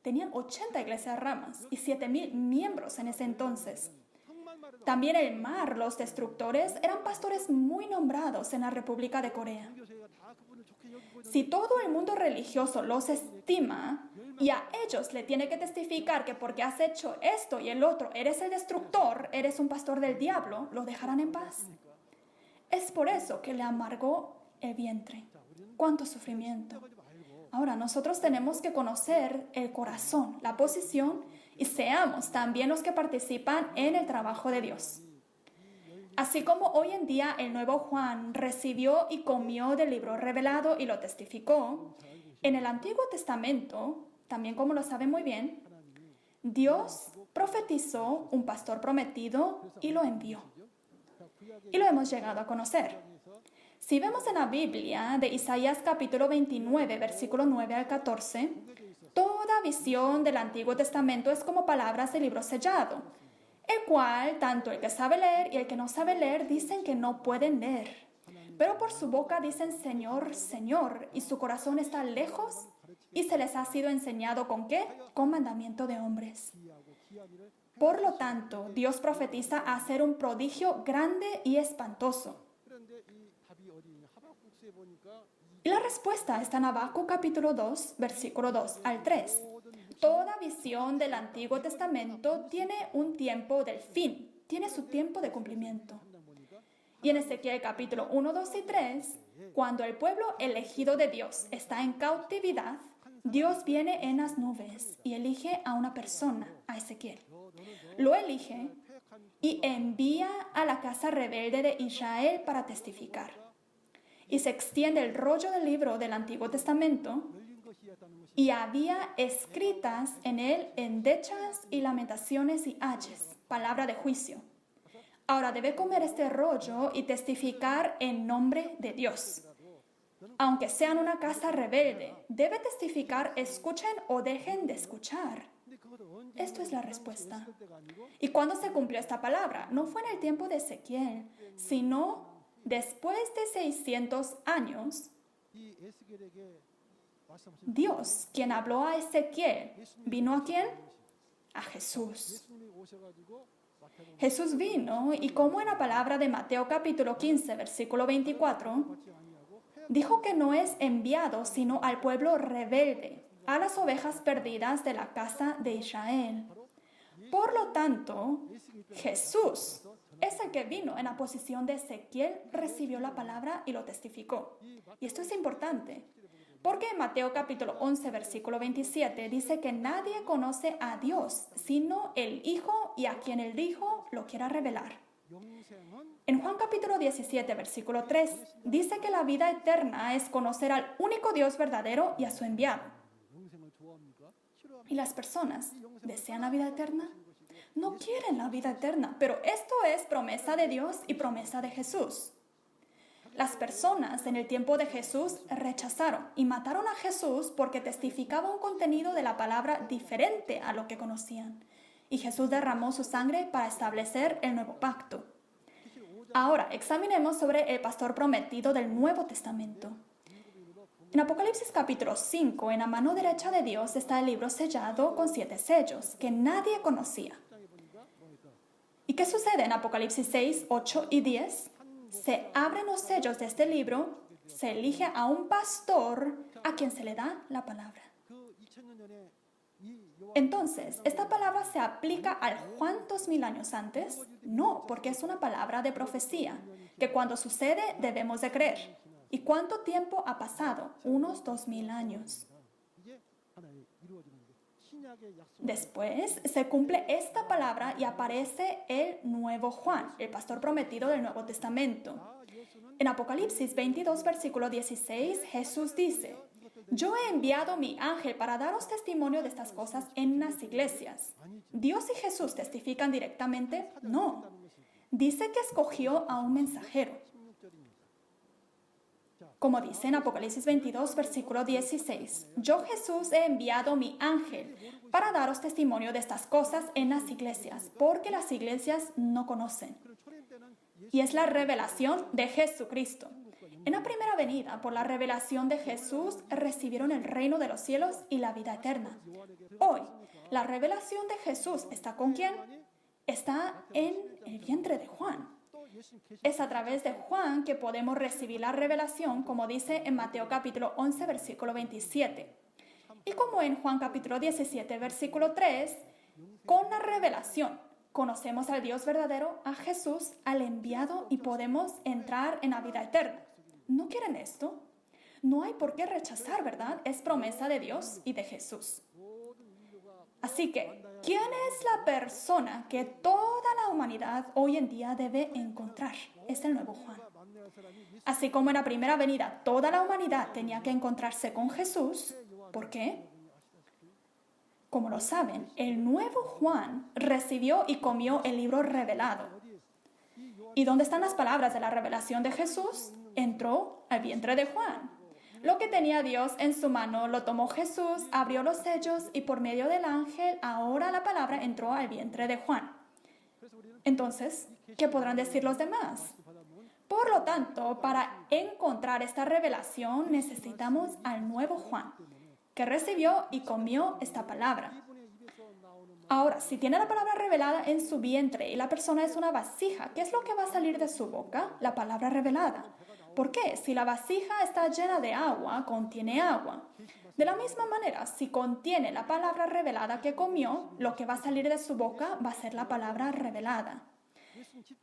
Tenían 80 iglesias ramas y 7,000 miembros en ese entonces. También el mar, los destructores, eran pastores muy nombrados en la República de Corea. Si todo el mundo religioso los estima y a ellos le tiene que testificar que porque has hecho esto y el otro, eres el destructor, eres un pastor del diablo, ¿lo dejarán en paz? Es por eso que le amargó el vientre. ¡Cuánto sufrimiento! Ahora, nosotros tenemos que conocer el corazón, la posición, y seamos también los que participan en el trabajo de Dios. Así como hoy en día el nuevo Juan recibió y comió del libro revelado y lo testificó, en el Antiguo Testamento, también como lo saben muy bien, Dios profetizó un pastor prometido y lo envió. Y lo hemos llegado a conocer. Si vemos en la Biblia de Isaías capítulo 29, versículo 9 al 14, toda visión del Antiguo Testamento es como palabras del libro sellado, el cual tanto el que sabe leer y el que no sabe leer dicen que no pueden leer. Pero por su boca dicen Señor, Señor, y su corazón está lejos y se les ha sido enseñado ¿con qué? Con mandamiento de hombres. Por lo tanto, Dios profetiza hacer un prodigio grande y espantoso. Y la respuesta está en Habacuc capítulo 2, versículo 2 al 3. Toda visión del Antiguo Testamento tiene un tiempo del fin, tiene su tiempo de cumplimiento. Y en Ezequiel capítulo 1, 2 y 3, cuando el pueblo elegido de Dios está en cautividad, Dios viene en las nubes y elige a una persona, a Ezequiel. Lo elige y envía a la casa rebelde de Israel para testificar. Y se extiende el rollo del libro del Antiguo Testamento y había escritas en él endechas y lamentaciones y ayes, palabra de juicio. Ahora debe comer este rollo y testificar en nombre de Dios. Aunque sean una casa rebelde, debe testificar, escuchen o dejen de escuchar. Esto es la respuesta. ¿Y cuándo se cumplió esta palabra? No fue en el tiempo de Ezequiel, sino después de 600 años. Dios, quien habló a Ezequiel, ¿vino a quién? A Jesús. Jesús vino y como en la palabra de Mateo capítulo 15, versículo 24, dijo que no es enviado sino al pueblo rebelde, a las ovejas perdidas de la casa de Israel. Por lo tanto, Jesús es el que vino en la posición de Ezequiel, recibió la palabra y lo testificó. Y esto es importante, porque en Mateo capítulo 11, versículo 27, dice que nadie conoce a Dios, sino el Hijo y a quien el Hijo lo quiera revelar. En Juan capítulo 17, versículo 3, dice que la vida eterna es conocer al único Dios verdadero y a su enviado. ¿Y las personas desean la vida eterna? No quieren la vida eterna, pero esto es promesa de Dios y promesa de Jesús. Las personas en el tiempo de Jesús rechazaron y mataron a Jesús porque testificaba un contenido de la palabra diferente a lo que conocían. Y Jesús derramó su sangre para establecer el nuevo pacto. Ahora, examinemos sobre el pastor prometido del Nuevo Testamento. En Apocalipsis capítulo 5, en la mano derecha de Dios está el libro sellado con 7 sellos que nadie conocía. ¿Y qué sucede en Apocalipsis 6, 8 y 10? Se abren los sellos de este libro, se elige a un pastor a quien se le da la palabra. Entonces, ¿esta palabra se aplica al Juan 2000 años antes? No, porque es una palabra de profecía, que cuando sucede debemos de creer. ¿Y cuánto tiempo ha pasado? Unos 2000 años. Después se cumple esta palabra y aparece el nuevo Juan, el pastor prometido del Nuevo Testamento. En Apocalipsis 22, versículo 16, Jesús dice: yo he enviado mi ángel para daros testimonio de estas cosas en las iglesias. ¿Dios y Jesús testifican directamente? No. Dice que escogió a un mensajero. Como dice en Apocalipsis 22, versículo 16, yo Jesús he enviado mi ángel para daros testimonio de estas cosas en las iglesias, porque las iglesias no conocen. Y es la revelación de Jesucristo. En la primera venida, por la revelación de Jesús, recibieron el reino de los cielos y la vida eterna. Hoy, la revelación de Jesús ¿está con quién? Está en el vientre de Juan. Es a través de Juan que podemos recibir la revelación, como dice en Mateo capítulo 11, versículo 27. Y como en Juan capítulo 17, versículo 3, con la revelación conocemos al Dios verdadero, a Jesús, al enviado, y podemos entrar en la vida eterna. ¿No quieren esto? No hay por qué rechazar, ¿verdad? Es promesa de Dios y de Jesús. Así que, ¿quién es la persona que toda la humanidad hoy en día debe encontrar? Es el nuevo Juan. Así como en la primera venida toda la humanidad tenía que encontrarse con Jesús. ¿Por qué? Como lo saben, el nuevo Juan recibió y comió el libro revelado. ¿Y dónde están las palabras de la revelación de Jesús? Entró al vientre de Juan. Lo que tenía Dios en su mano lo tomó Jesús, abrió los sellos y por medio del ángel, ahora la palabra entró al vientre de Juan. Entonces, ¿qué podrán decir los demás? Por lo tanto, para encontrar esta revelación necesitamos al nuevo Juan, que recibió y comió esta palabra. Ahora, si tiene la palabra revelada en su vientre y la persona es una vasija, ¿qué es lo que va a salir de su boca? La palabra revelada. ¿Por qué? Si la vasija está llena de agua, contiene agua. De la misma manera, si contiene la palabra revelada que comió, lo que va a salir de su boca va a ser la palabra revelada.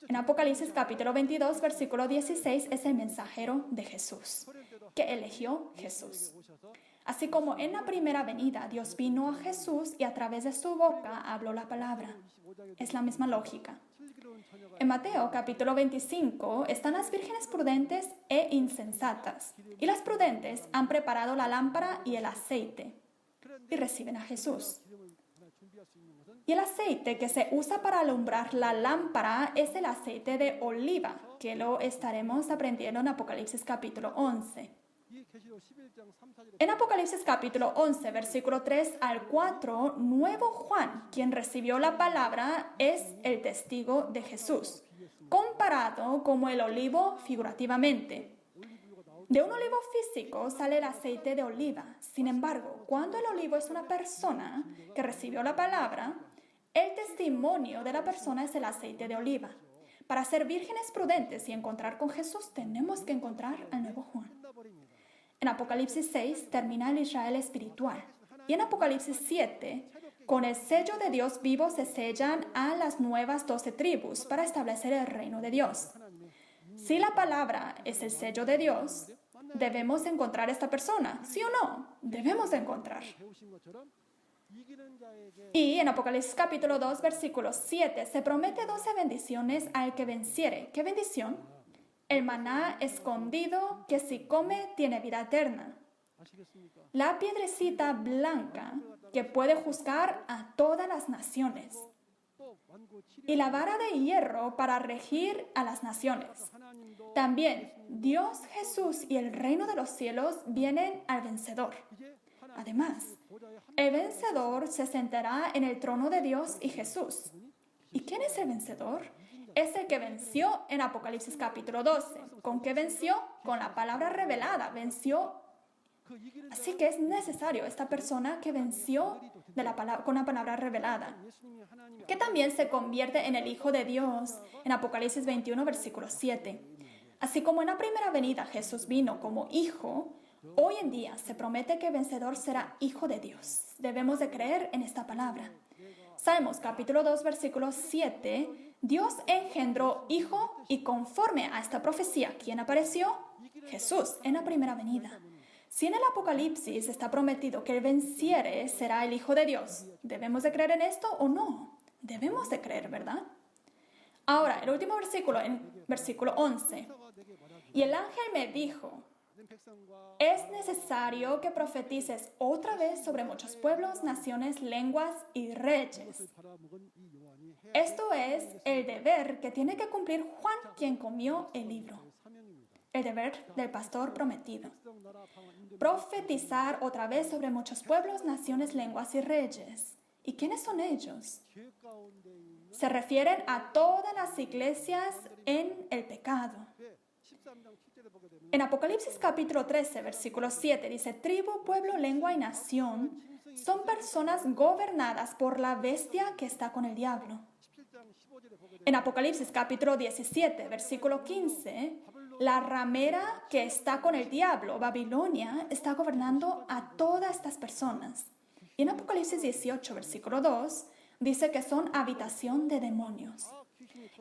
En Apocalipsis capítulo 22, versículo 16, es el mensajero de Jesús, que eligió Jesús. Así como en la primera venida Dios vino a Jesús y a través de su boca habló la palabra. Es la misma lógica. En Mateo capítulo 25 están las vírgenes prudentes e insensatas. Y las prudentes han preparado la lámpara y el aceite y reciben a Jesús. Y el aceite que se usa para alumbrar la lámpara es el aceite de oliva, que lo estaremos aprendiendo en Apocalipsis capítulo 11. En Apocalipsis capítulo 11, versículo 3 al 4, nuevo Juan, quien recibió la palabra, es el testigo de Jesús, comparado como el olivo figurativamente. De un olivo físico sale el aceite de oliva. Sin embargo, cuando el olivo es una persona que recibió la palabra, el testimonio de la persona es el aceite de oliva. Para ser vírgenes prudentes y encontrar con Jesús, tenemos que encontrar al nuevo Juan. En Apocalipsis 6 termina el Israel espiritual. Y en Apocalipsis 7, con el sello de Dios vivo se sellan a las nuevas 12 tribus para establecer el reino de Dios. Si la palabra es el sello de Dios, debemos encontrar a esta persona. ¿Sí o no? Debemos encontrar. Y en Apocalipsis capítulo 2, versículo 7, se promete 12 bendiciones al que venciere. ¿Qué bendición? El maná escondido que si come tiene vida eterna. La piedrecita blanca que puede juzgar a todas las naciones. Y la vara de hierro para regir a las naciones. También Dios, Jesús y el reino de los cielos vienen al vencedor. Además, el vencedor se sentará en el trono de Dios y Jesús. ¿Y quién es el vencedor? Es el que venció en Apocalipsis capítulo 12. ¿Con qué venció? Con la palabra revelada. Venció. Así que es necesario esta persona que venció con la palabra revelada, que también se convierte en el Hijo de Dios en Apocalipsis 21, versículo 7. Así como en la primera venida Jesús vino como Hijo, hoy en día se promete que el vencedor será Hijo de Dios. Debemos de creer en esta palabra. Salmos capítulo 2, versículo 7. Dios engendró hijo y conforme a esta profecía, ¿quién apareció? Jesús en la primera venida. Si en el Apocalipsis está prometido que el venciere será el Hijo de Dios, ¿debemos de creer en esto o no? Debemos de creer, ¿verdad? Ahora, el último versículo, en versículo 11. Y el ángel me dijo, es necesario que profetices otra vez sobre muchos pueblos, naciones, lenguas y reyes. Esto es el deber que tiene que cumplir Juan, quien comió el libro. El deber del pastor prometido. Profetizar otra vez sobre muchos pueblos, naciones, lenguas y reyes. ¿Y quiénes son ellos? Se refieren a todas las iglesias en el pecado. En Apocalipsis capítulo 13, versículo 7 dice, tribu, pueblo, lengua y nación son personas gobernadas por la bestia que está con el diablo. En Apocalipsis capítulo 17, versículo 15, la ramera que está con el diablo, Babilonia, está gobernando a todas estas personas. Y en Apocalipsis 18, versículo 2, dice que son habitación de demonios.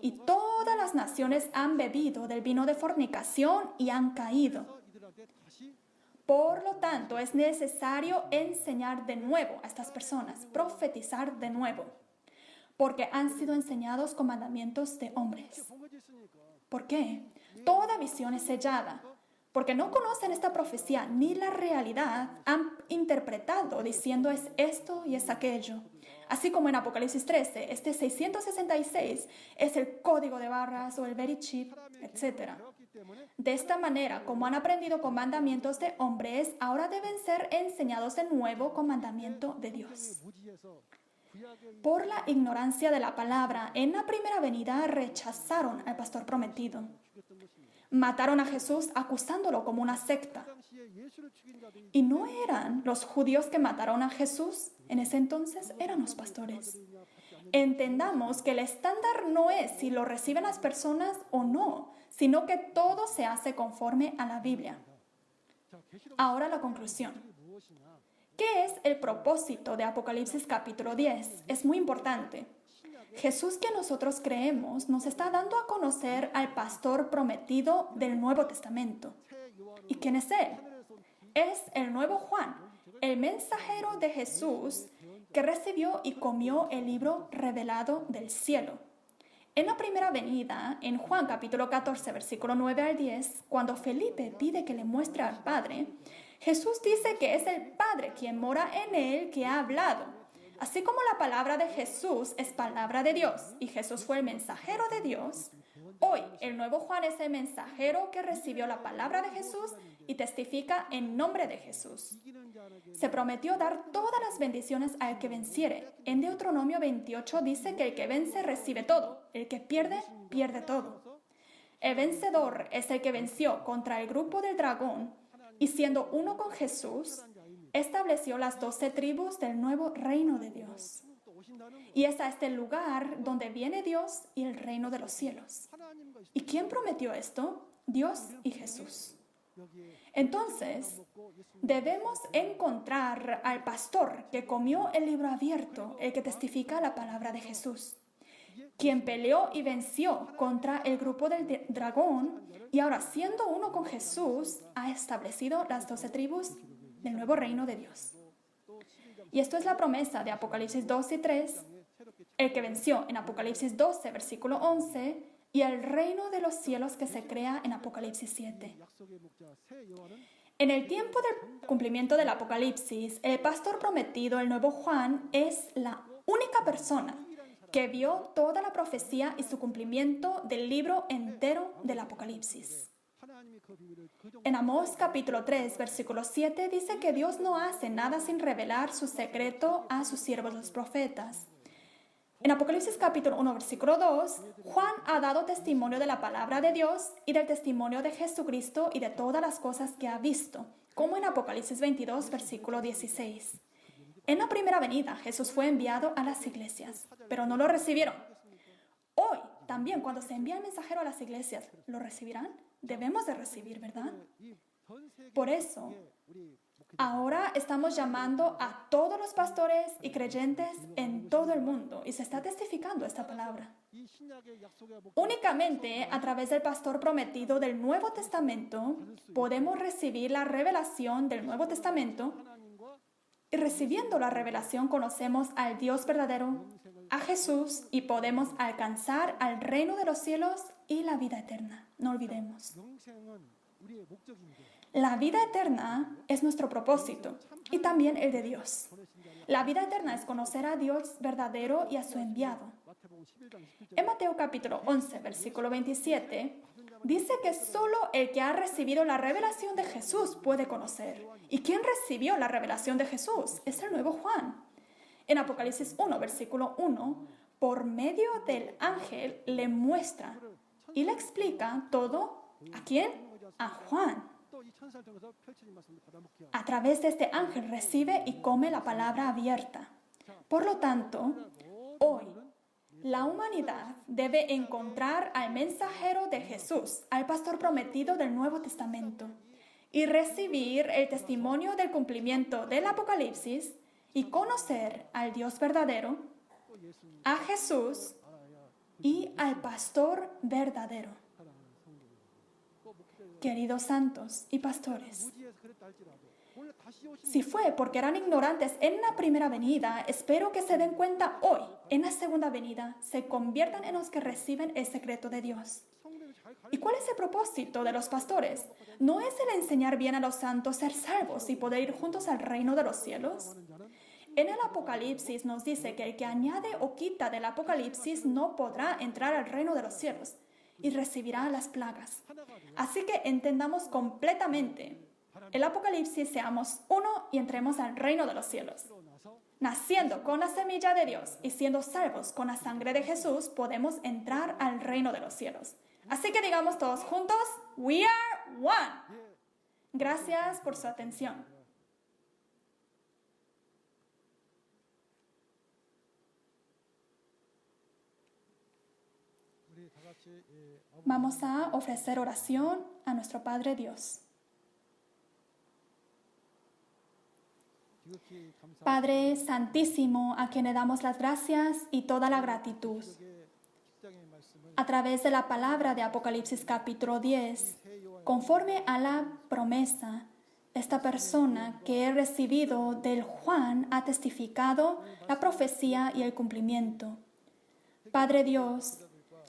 Y todas las naciones han bebido del vino de fornicación y han caído. Por lo tanto, es necesario enseñar de nuevo a estas personas, profetizar de nuevo, porque han sido enseñados con mandamientos de hombres. ¿Por qué? Toda visión es sellada, porque no conocen esta profecía ni la realidad, han interpretado diciendo es esto y es aquello. Así como en Apocalipsis 13, este 666 es el código de barras o el very chip, etc. De esta manera, como han aprendido con mandamientos de hombres, ahora deben ser enseñados de nuevo con mandamiento de Dios. Por la ignorancia de la palabra, en la primera venida rechazaron al pastor prometido. Mataron a Jesús acusándolo como una secta. Y no eran los judíos que mataron a Jesús, en ese entonces eran los pastores. Entendamos que el estándar no es si lo reciben las personas o no, sino que todo se hace conforme a la Biblia. Ahora la conclusión. ¿Qué es el propósito de Apocalipsis capítulo 10? Es muy importante. Jesús que nosotros creemos nos está dando a conocer al pastor prometido del Nuevo Testamento. ¿Y quién es él? Es el nuevo Juan, el mensajero de Jesús que recibió y comió el libro revelado del cielo. En la primera venida, en Juan capítulo 14, versículo 9 al 10, cuando Felipe pide que le muestre al Padre, Jesús dice que es el Padre quien mora en él que ha hablado. Así como la palabra de Jesús es palabra de Dios y Jesús fue el mensajero de Dios, hoy el nuevo Juan es el mensajero que recibió la palabra de Jesús y testifica en nombre de Jesús. Se prometió dar todas las bendiciones al que venciere. En Deuteronomio 28 dice que el que vence recibe todo, el que pierde, pierde todo. El vencedor es el que venció contra el grupo del dragón y siendo uno con Jesús, estableció las 12 tribus del nuevo reino de Dios. Y es a este lugar donde viene Dios y el reino de los cielos. ¿Y quién prometió esto? Dios y Jesús. Entonces, debemos encontrar al pastor que comió el libro abierto, el que testifica la palabra de Jesús, quien peleó y venció contra el grupo del dragón y ahora siendo uno con Jesús, ha establecido las 12 tribus del nuevo reino de Dios. Y esto es la promesa de Apocalipsis 2 y 3, el que venció en Apocalipsis 12, versículo 11, y el reino de los cielos que se crea en Apocalipsis 7. En el tiempo del cumplimiento del Apocalipsis, el pastor prometido, el nuevo Juan, es la única persona que vio toda la profecía y su cumplimiento del libro entero del Apocalipsis. En Amós capítulo 3, versículo 7 dice que Dios no hace nada sin revelar su secreto a sus siervos los profetas. En Apocalipsis capítulo 1, versículo 2, Juan ha dado testimonio de la palabra de Dios y del testimonio de Jesucristo y de todas las cosas que ha visto, como en Apocalipsis 22, versículo 16. En la primera venida, Jesús fue enviado a las iglesias, pero no lo recibieron. Hoy, también, cuando se envía el mensajero a las iglesias, ¿lo recibirán? Debemos de recibir, ¿verdad? Por eso, ahora estamos llamando a todos los pastores y creyentes en todo el mundo y se está testificando esta palabra. Únicamente a través del pastor prometido del Nuevo Testamento podemos recibir la revelación del Nuevo Testamento y recibiendo la revelación conocemos al Dios verdadero, a Jesús y podemos alcanzar al reino de los cielos y la vida eterna. No olvidemos. La vida eterna es nuestro propósito y también el de Dios. La vida eterna es conocer a Dios verdadero y a su enviado. En Mateo capítulo 11, versículo 27, dice que solo el que ha recibido la revelación de Jesús puede conocer. ¿Y quién recibió la revelación de Jesús? Es el nuevo Juan. En Apocalipsis 1, versículo 1, por medio del ángel le muestra y le explica todo. ¿A quién? A Juan. A través de este ángel recibe y come la palabra abierta. Por lo tanto, hoy la humanidad debe encontrar al mensajero de Jesús, al pastor prometido del Nuevo Testamento, y recibir el testimonio del cumplimiento del Apocalipsis y conocer al Dios verdadero, a Jesús y al pastor verdadero. Queridos santos y pastores, si fue porque eran ignorantes en la primera venida, espero que se den cuenta hoy, en la segunda venida, se conviertan en los que reciben el secreto de Dios. ¿Y cuál es el propósito de los pastores? ¿No es el enseñar bien a los santos ser salvos y poder ir juntos al reino de los cielos? En el Apocalipsis nos dice que el que añade o quita del Apocalipsis no podrá entrar al reino de los cielos y recibirá las plagas. Así que entendamos completamente el Apocalipsis, seamos uno y entremos al reino de los cielos. Naciendo con la semilla de Dios y siendo salvos con la sangre de Jesús, podemos entrar al reino de los cielos. Así que digamos todos juntos, we are one. Gracias por su atención. Vamos a ofrecer oración a nuestro Padre Dios. Padre Santísimo, a quien le damos las gracias y toda la gratitud. A través de la palabra de Apocalipsis capítulo 10, conforme a la promesa, esta persona que he recibido del Juan ha testificado la profecía y el cumplimiento. Padre Dios,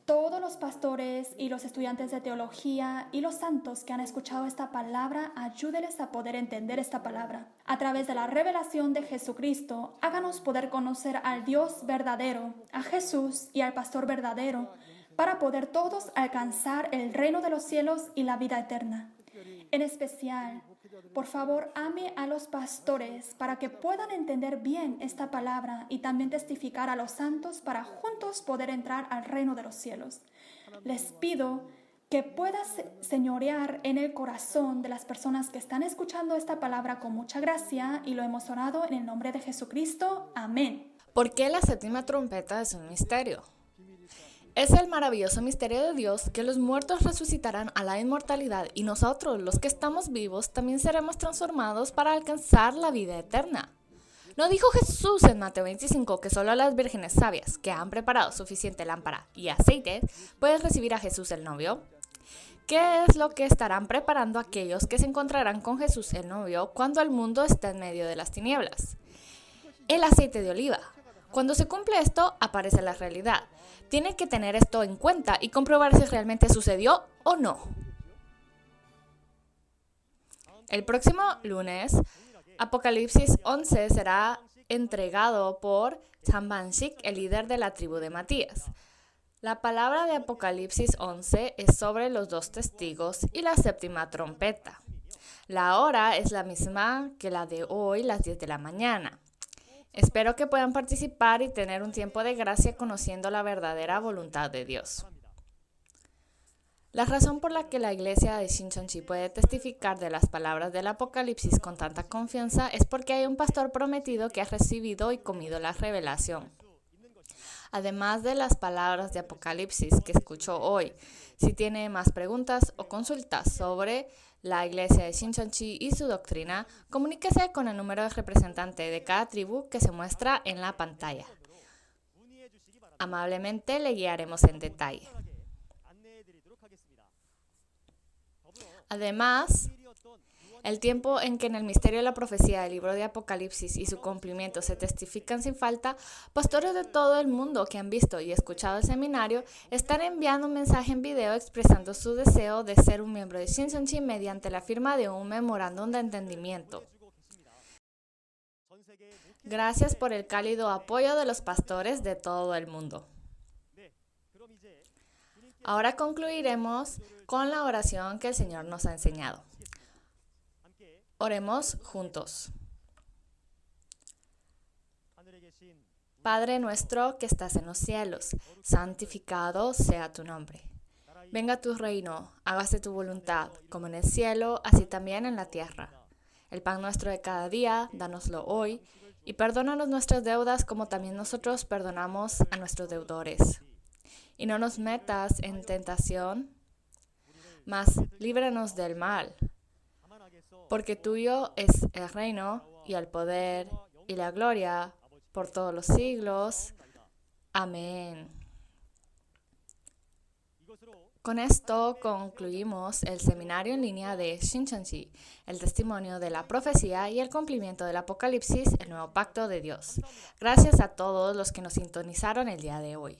todos los pastores y los estudiantes de teología y los santos que han escuchado esta palabra, ayúdeles a poder entender esta palabra. A través de la revelación de Jesucristo, háganos poder conocer al Dios verdadero, a Jesús y al pastor verdadero, para poder todos alcanzar el reino de los cielos y la vida eterna. En especial, por favor, ame a los pastores para que puedan entender bien esta palabra y también testificar a los santos para juntos poder entrar al reino de los cielos. Les pido que puedas señorear en el corazón de las personas que están escuchando esta palabra con mucha gracia, y lo hemos orado en el nombre de Jesucristo. Amén. ¿Por qué la séptima trompeta es un misterio? Es el maravilloso misterio de Dios que los muertos resucitarán a la inmortalidad y nosotros, los que estamos vivos, también seremos transformados para alcanzar la vida eterna. ¿No dijo Jesús en Mateo 25 que solo las vírgenes sabias que han preparado suficiente lámpara y aceite pueden recibir a Jesús el novio? ¿Qué es lo que estarán preparando aquellos que se encontrarán con Jesús el novio cuando el mundo está en medio de las tinieblas? El aceite de oliva. Cuando se cumple esto, aparece la realidad. Tiene que tener esto en cuenta y comprobar si realmente sucedió o no. El próximo lunes, Apocalipsis 11 será entregado por Chambanshik, el líder de la tribu de Matías. La palabra de Apocalipsis 11 es sobre los dos testigos y la séptima trompeta. La hora es la misma que la de hoy, las 10 de la mañana. Espero que puedan participar y tener un tiempo de gracia conociendo la verdadera voluntad de Dios. La razón por la que la iglesia de Shincheonji puede testificar de las palabras del Apocalipsis con tanta confianza es porque hay un pastor prometido que ha recibido y comido la revelación. Además de las palabras de Apocalipsis que escuchó hoy, si tiene más preguntas o consultas sobre la iglesia de Shincheonji y su doctrina, comuníquese con el número de representante de cada tribu que se muestra en la pantalla. Amablemente le guiaremos en detalle. Además, el tiempo en que en el misterio de la profecía del libro de Apocalipsis y su cumplimiento se testifican sin falta, pastores de todo el mundo que han visto y escuchado el seminario están enviando un mensaje en video expresando su deseo de ser un miembro de Shincheonji mediante la firma de un memorándum de entendimiento. Gracias por el cálido apoyo de los pastores de todo el mundo. Ahora concluiremos con la oración que el Señor nos ha enseñado. Oremos juntos. Padre nuestro que estás en los cielos, santificado sea tu nombre. Venga tu reino, hágase tu voluntad, como en el cielo, así también en la tierra. El pan nuestro de cada día, dánoslo hoy, y perdónanos nuestras deudas como también nosotros perdonamos a nuestros deudores. Y no nos metas en tentación, mas líbranos del mal. Porque tuyo es el reino y el poder y la gloria por todos los siglos. Amén. Con esto concluimos el seminario en línea de Shincheonji, el testimonio de la profecía y el cumplimiento del Apocalipsis, el nuevo pacto de Dios. Gracias a todos los que nos sintonizaron el día de hoy.